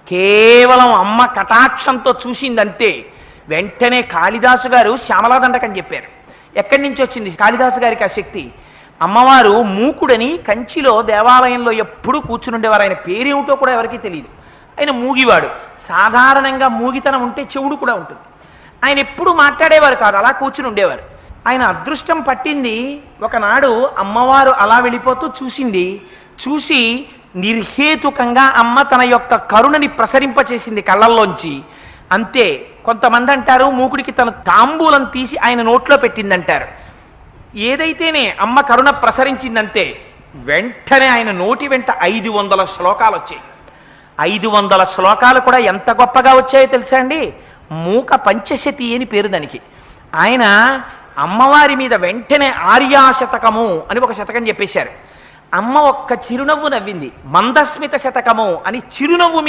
కేవలం అమ్మ కటాక్షంతో చూసిందంతే వెంటనే కాళిదాసు గారు శ్యామలాదండకం చెప్పారు. ఎక్కడి నుంచి వచ్చింది కాళిదాసు గారికి ఆ శక్తి? అమ్మవారు మూకుడని కంచిలో దేవాలయంలో ఎప్పుడూ కూర్చునుండేవారు. ఆయన పేరేమిటో కూడా ఎవరికీ తెలియదు. ఆయన మూగివాడు. సాధారణంగా మూగితనం ఉంటే చెవుడు కూడా ఉంటుంది. ఆయన ఎప్పుడు మాట్లాడేవారు కాదు, అలా కూర్చుని ఉండేవారు. ఆయన అదృష్టం పట్టింది. ఒకనాడు అమ్మవారు అలా వెళ్ళిపోతూ చూసింది. చూసి నిర్హేతుకంగా అమ్మ తన యొక్క కరుణని ప్రసరింపచేసింది కళ్ళల్లోంచి. అంతే. కొంతమంది అంటారు మూకుడికి తన తాంబూలం తీసి ఆయన నోట్లో పెట్టిందంటారు. ఏదైతేనే అమ్మ కరుణ ప్రసరించిందంతే వెంటనే ఆయన నోటి వెంట 500 శ్లోకాలు వచ్చాయి. 500 శ్లోకాలు కూడా ఎంత గొప్పగా వచ్చాయో తెలుసా అండి? మూక పంచశతి అని పేరు దానికి. ఆయన అమ్మవారి మీద వెంటనే ఆర్యాశతకము అని ఒక శతకం చెప్పేశారు. అమ్మ ఒక్క చిరునవ్వు నవ్వింది. మందస్మిత శతకము అని చిరునవ్వు మీద